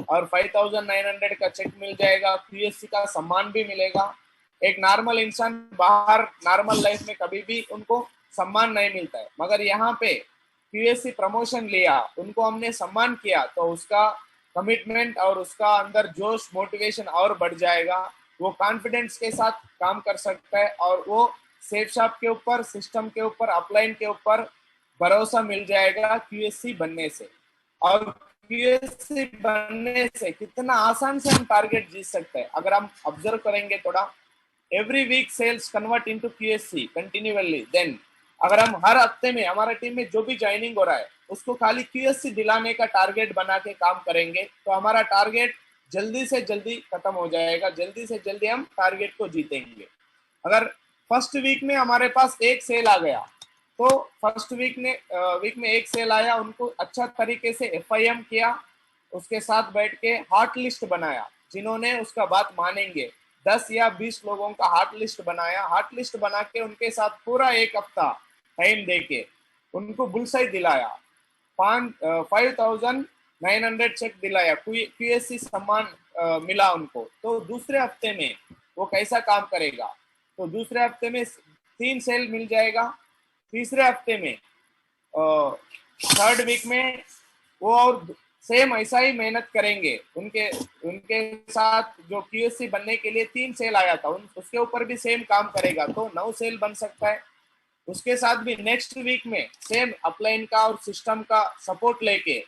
और 5900 का चेक मिल जाएगा। QSC का सम्मान भी मिलेगा। एक नॉर्मल इंसान बाहर नॉर्मल लाइफ में कभी भी उनको सम्मान नहीं मिलता है, मगर यहाँ पे QSC प्रमोशन लिया, उनको हमने सम्मान किया तो उसका कमिटमेंट और उसका अंदर जोश, मोटिवेशन और बढ़ जाएगा। वो कॉन्फिडेंस के साथ काम कर सकता है और वो सेफशॉप के ऊपर, सिस्टम के ऊपर, अपलाइन के ऊपर भरोसा मिल जाएगा QSC बनने से। और QSC बनने से कितना आसान से हम टारगेट जीत सकते हैं अगर हम ऑब्जर्व करेंगे थोड़ा। Every week sales convert into QSC continuously. Then अगर हम हर हफ्ते में, हमारा टीम में जो भी ज्वाइनिंग हो रहा है उसको खाली QSC दिलाने का टारगेट बना के काम करेंगे तो हमारा टारगेट जल्दी से जल्दी खत्म हो जाएगा, जल्दी से जल्दी हम टारगेट को जीतेंगे। अगर फर्स्ट वीक में हमारे पास एक सेल आ गया, तो फर्स्ट वीक में एक सेल आया, उनको अच्छा तरीके से एफआईएम किया, उसके साथ बैठ के हार्ट लिस्ट बनाया, जिन्होंने उसका बात मानेंगे 10 या 20 लोगों का हार्ट लिस्ट बनाया। हार्ट लिस्ट बना के उनके साथ पूरा एक हफ्ता टाइम देके उनको बुलसाई दिलाया, 5,900 चेक दिलाया, क्यूएससी सम्मान मिला उनको। तो दूसरे हफ्ते में वो कैसा काम करेगा, तो दूसरे हफ्ते में 3 सेल मिल जाएगा, तीसरे हफ्ते में थर्ड वीक में वो और सेम ऐसा ही मेहनत करेंगे। उनके उनके साथ जो क्यूएससी बनने के लिए 3 सेल आया था, उसके ऊपर भी सेम काम करेगा, तो 9 सेल बन सकता है। उसके साथ भी नेक्स्ट वीक में सेम अपलाइन का और सिस्टम का सपोर्ट लेके,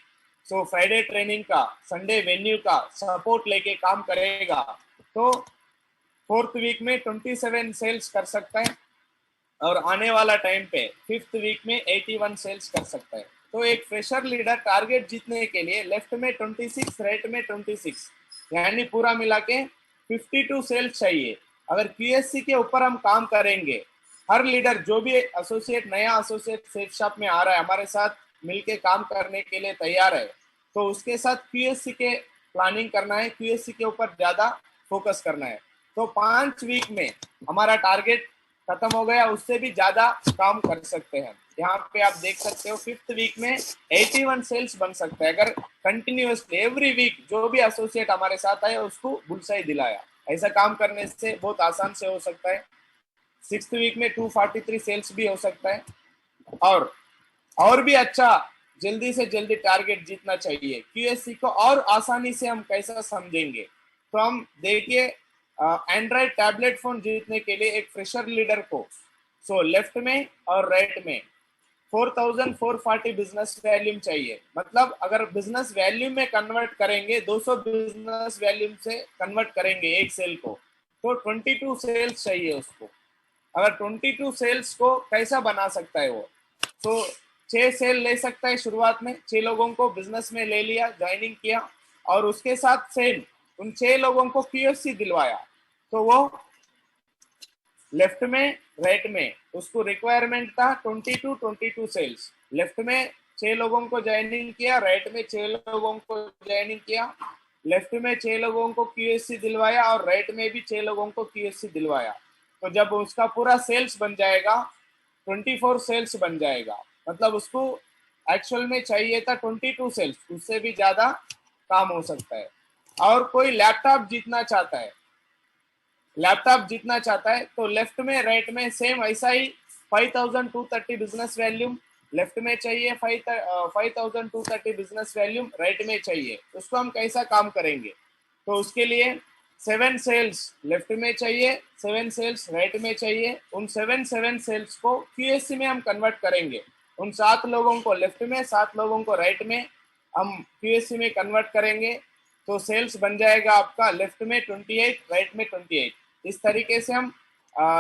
सो फ्राइडे ट्रेनिंग का, संडे वेन्यू का सपोर्ट लेके काम करेगा, तो फोर्थ वीक में 27 सेल्स कर सकता है, और आने वाला टाइम पे फिफ्थ वीक में 81 सेल्स कर सकता है। तो एक फ्रेशर लीडर टारगेट जीतने के लिए लेफ्ट में 26, राइट में 26, यानी पूरा मिला के 52 सेल्स चाहिए। अगर क्यूएससी के ऊपर हम काम करेंगे, हर लीडर जो भी एसोसिएट, नया एसोसिएट सेफ शॉप में आ रहा है, हमारे साथ मिलके काम करने के लिए तैयार है, तो उसके साथ क्यूएससी के प्लानिंग करना है, क्यूएससी के ऊपर ज्यादा फोकस करना है। तो 5 वीक में हमारा टारगेट खत्म हो गया, उससे भी ज्यादा काम कर सकते हैं। यहाँ पे आप देख सकते हो फिफ्थ वीक में 81 सेल्स बन सकते हैं, अगर कंटिन्यूअसली एवरी वीक जो भी एसोसिएट हमारे साथ आए उसको बुलसाई दिलाया। ऐसा काम करने से बहुत आसान से हो सकता है। सिक्स्थ वीक में 243 सेल्स भी हो सकता है। और भी अच्छा, जल्दी से जल्दी टारगेट जीतना चाहिए। क्यूएससी को और आसानी से हम कैसा समझेंगे, तो हम देखिए एंड्रॉइड टैबलेट फोन जीतने के लिए एक फ्रेशर लीडर को, सो लेफ्ट में और राइट में 4,440 बिजनेस वैल्यूम चाहिए। मतलब अगर बिजनेस वैल्यूम में कन्वर्ट करेंगे, 200 बिजनेस वैल्यूम से कन्वर्ट करेंगे एक सेल को, तो 22 सेल्स चाहिए उसको। अगर 22 सेल्स को कैसा बना सकता है वो, तो 6 सेल ले सकता है शुरुआत में, 6 लोगों को बिजनेस में ले लिया, ज्वाइनिंग किया, और उसके साथ सेम उन 6 लोगों को क्यूएससी दिलवाया, तो वो लेफ्ट में राइट में उसको रिक्वायरमेंट था 22 सेल्स। लेफ्ट में 6 लोगों को ज्वाइनिंग किया, राइट में 6 लोगों को ज्वाइनिंग किया, लेफ्ट में 6 लोगों को क्यूएससी दिलवाया, और राइट में भी 6 लोगों को क्यूएससी दिलवाया। तो जब उसका पूरा सेल्स बन जाएगा, 24 सेल्स बन जाएगा। मतलब उसको एक्चुअल में चाहिए था 22 सेल्स, उससे भी ज्यादा काम हो सकता है। और कोई लैपटॉप जीतना चाहता है, तो लेफ्ट में राइट में सेम ऐसा ही 5,230 बिजनेस वैल्यूम लेफ्ट में चाहिए, 5,230 बिजनेस वैल्यूम राइट में चाहिए। उसको हम कैसा काम करेंगे, तो उसके लिए 7 सेल्स लेफ्ट में चाहिए, 7 सेल्स राइट में चाहिए। उन 7 सेल्स को क्यूएससी में हम कन्वर्ट करेंगे। उन 7 लोगों को लेफ्ट में, 7 लोगों को राइट में हम क्यूएससी में कन्वर्ट करेंगे, तो सेल्स बन जाएगा आपका लेफ्ट में 28, राइट में 28। इस तरीके से हम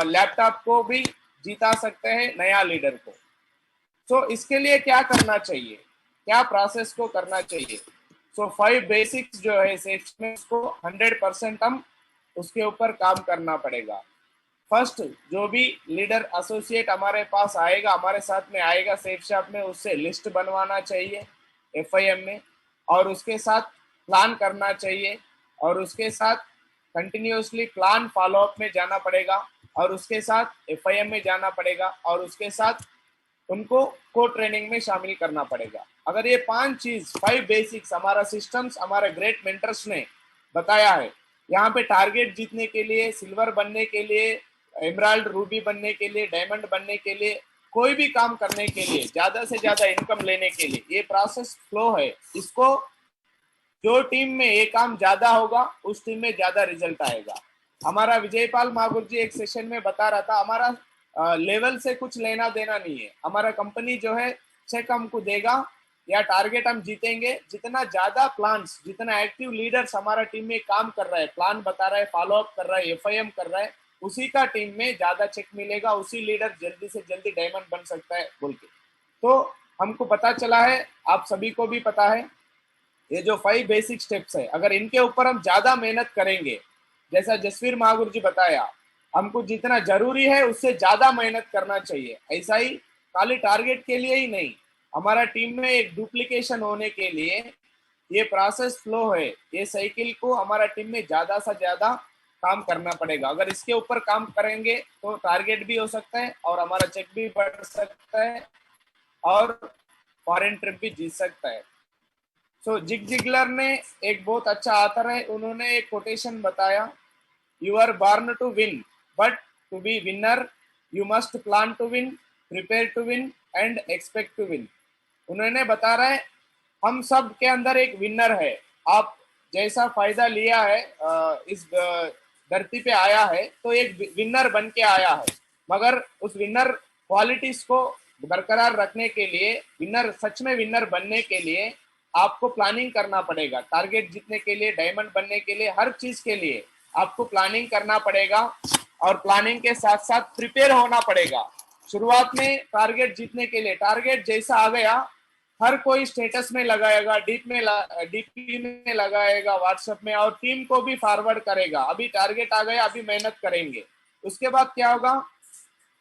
लैपटॉप को भी जीता सकते हैं, नया लीडर को। सो इसके लिए क्या करना चाहिए, क्या प्रोसेस को करना चाहिए, सो 5 बेसिक्स जो है सेल्स में, उसको 100% हम उसके ऊपर काम करना पड़ेगा। फर्स्ट, जो भी लीडर एसोसिएट हमारे पास आएगा, हमारे साथ में आएगा सेफ शॉप में, उससे लिस्ट बनवाना चाहिए एफआईएम में, और उसके साथ प्लान करना चाहिए, और उसके साथ कंटिन्यूअसली प्लान फॉलोअप में जाना पड़ेगा, और उसके साथ एफआईएम में जाना पड़ेगा, और उसके साथ उनको को ट्रेनिंग में शामिल करना पड़ेगा। अगर ये 5 बेसिक्स हमारा सिस्टम्स, हमारे ग्रेट मेंटर्स ने बताया है, यहाँ पे टारगेट जीतने के लिए, सिल्वर बनने के लिए, एमराल्ड रूबी बनने के लिए, डायमंड बनने के लिए, कोई भी काम करने के लिए, ज्यादा से ज्यादा इनकम लेने के लिए, ये प्रोसेस फ्लो है। इसको जो टीम में ये काम ज्यादा होगा, उस टीम में ज्यादा रिजल्ट आएगा। हमारा विजयपाल मागुर जी एक सेशन में बता रहा था, हमारा लेवल से कुछ लेना देना नहीं है। हमारा कंपनी जो है चेक हमको देगा या टारगेट हम जीतेंगे, जितना ज्यादा प्लान्स, जितना एक्टिव लीडर्स हमारा टीम में काम कर रहा है, प्लान बता रहा है, फॉलोअप कर रहा है, एफआईएम कर रहा है, उसी का टीम में ज्यादा चेक मिलेगा, उसी लीडर जल्दी से जल्दी डायमंड बन सकता है बोल के। तो हमको पता चला है, आप सभी को भी पता है ये जो 5 बेसिक स्टेप्स है, अगर इनके ऊपर हम ज्यादा मेहनत करेंगे, जैसा जसवीर महागुरु जी बताया, हमको जितना जरूरी है उससे ज्यादा मेहनत करना चाहिए। ऐसा ही खाली टारगेट के लिए ही नहीं, हमारा टीम में एक डुप्लीकेशन होने के लिए ये प्रोसेस फ्लो है, ये साइकिल को हमारा टीम में ज्यादा से ज्यादा काम करना पड़ेगा। अगर इसके ऊपर काम करेंगे तो टारगेट भी हो सकता है और हमारा चेक भी बढ़ सकता है और फॉरेन ट्रिप भी जीत सकता है। सो जिग जिगलर ने, एक बहुत अच्छा आथर है, उन्होंने एक कोटेशन बताया, you are born to win but to be winner you must plan to win, prepare to win and expect to win. उन्होंने बता रहा है हम सब के अंदर एक विनर है। आप जैसा फायदा लिया है, इस धरती पे आया है तो एक विनर बन के आया है, मगर उस विनर क्वालिटीज को बरकरार रखने के लिए, विनर सच में विनर बनने के लिए आपको प्लानिंग करना पड़ेगा। टारगेट जीतने के लिए, डायमंड बनने के लिए, हर चीज के लिए आपको प्लानिंग करना पड़ेगा और प्लानिंग के साथ साथ प्रिपेयर होना पड़ेगा। शुरुआत में टारगेट जीतने के लिए, टारगेट जैसा आ गया हर कोई स्टेटस में लगाएगा, डीपी में लगाएगा, व्हाट्सएप में, और टीम को भी फॉरवर्ड करेगा, अभी टारगेट आ गया, अभी मेहनत करेंगे। उसके बाद क्या होगा,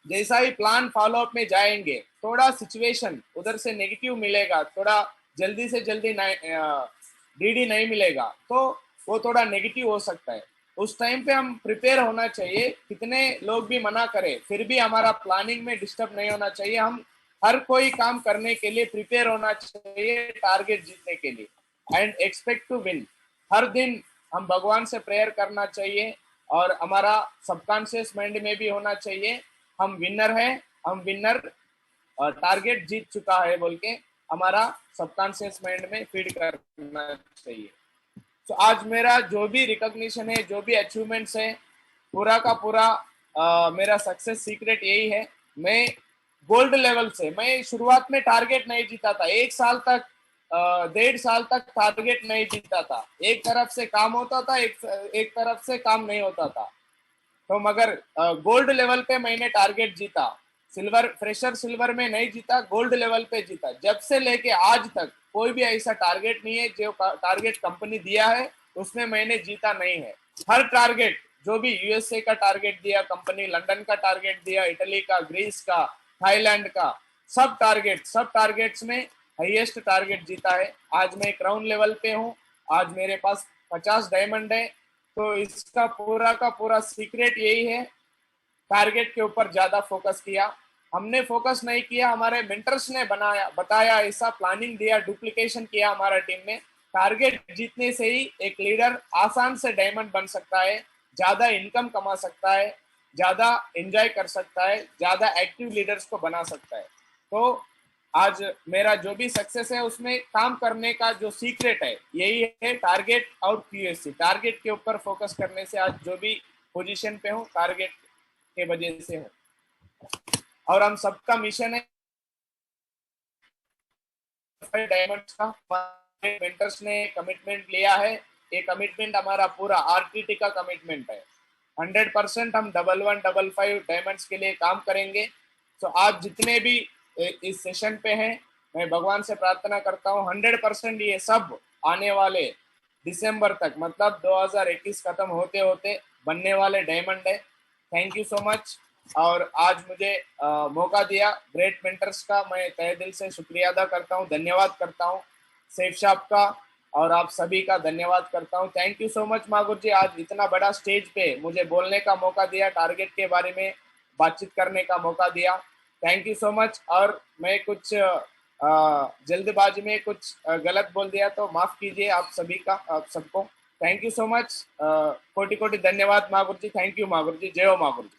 जैसा ही प्लान फॉलोअप में जाएंगे, थोड़ा सिचुएशन उधर से नेगेटिव मिलेगा, थोड़ा जल्दी से जल्दी डीडी नहीं मिलेगा तो वो थोड़ा नेगेटिव हो सकता है। उस टाइम पे हम प्रिपेयर होना चाहिए, कितने लोग भी मना करें फिर भी हमारा प्लानिंग में डिस्टर्ब नहीं होना चाहिए। हम हर कोई काम करने के लिए प्रिपेयर होना चाहिए टारगेट जीतने के लिए एंड एक्सपेक्ट टू विन। हर दिन हम भगवान से प्रेयर करना चाहिए और हमारा सबकॉन्शियस माइंड में भी होना चाहिए हम विनर हैं, हम विनर टारगेट जीत चुका है बोल के हमारा सबकॉन्शियस माइंड में फीड करना चाहिए। तो आज मेरा जो भी रिकॉग्निशन है, जो भी अचीवमेंट्स है, पूरा का पूरा मेरा सक्सेस सीक्रेट यही है। मैं गोल्ड लेवल से, मैं शुरुआत में टारगेट नहीं जीता था, 1 साल तक 1.5 साल तक टारगेट नहीं जीता था। एक तरफ से काम होता था, एक तरफ से काम नहीं होता था। तो मगर गोल्ड लेवल पे मैंने टारगेट जीता, सिल्वर, फ्रेशर सिल्वर में नहीं जीता, गोल्ड लेवल पे जीता। जब से लेके आज तक कोई भी ऐसा टारगेट नहीं है जो टारगेट कंपनी दिया है उसमें मैंने जीता नहीं है। हर टारगेट जो भी यूएसए का टारगेट दिया कंपनी, लंदन का टारगेट दिया, इटली का, ग्रीस का, थाईलैंड का, सब टारगेट्स में हाईएस्ट टारगेट जीता है। आज मैं क्राउन लेवल पे हूँ, आज मेरे पास 50 डायमंड है। तो इसका पूरा का पूरा सीक्रेट यही है, टारगेट के ऊपर ज्यादा फोकस किया। हमने फोकस नहीं किया, हमारे मेंटर्स ने बताया, ऐसा प्लानिंग दिया, डुप्लीकेशन किया हमारा टीम में। टारगेट जीतने से ही एक लीडर आसान से डायमंड बन सकता है, ज्यादा इनकम कमा सकता है, ज्यादा एंजॉय कर सकता है, ज्यादा एक्टिव लीडर्स को बना सकता है। तो आज मेरा जो भी सक्सेस है उसमें काम करने का जो सीक्रेट है यही है, टारगेट और क्यूएससी। टारगेट के ऊपर फोकस करने से आज जो भी पोजीशन पे हूँ टारगेट के वजह से हूँ। और हम सबका मिशन है डायमंड्स का। मेंटर्स ने कमिटमेंट लिया है, ये कमिटमेंट हमारा पूरा आरटीटी का कमिटमेंट है। 100% हम 1155 डायमंड्स के लिए काम करेंगे। तो आज जितने भी इस सेशन पे हैं, मैं भगवान से प्रार्थना करता हूँ 100% ये सब आने वाले दिसंबर तक, मतलब 2021 खत्म होते होते बनने वाले डायमंड है। Thank you so much. और आज मुझे मौका दिया ग्रेट मेंटर्स का, मैं तहे दिल से शुक्रिया अदा करता हूँ, धन्यवाद करता हूँ सैफ साहब का, और आप सभी का धन्यवाद करता हूँ। थैंक यू सो मच मागुर जी, आज इतना बड़ा स्टेज पे मुझे बोलने का मौका दिया, टारगेट के बारे में बातचीत करने का मौका दिया। Thank you so much. और मैं कुछ जल्दबाजी में कुछ गलत बोल दिया तो माफ कीजिए आप सभी का, आप सबको। थैंक यू सो मच, कोटि कोटि धन्यवाद मागुर जी। थैंक यू मागुर जी, जय हो मागुर जी।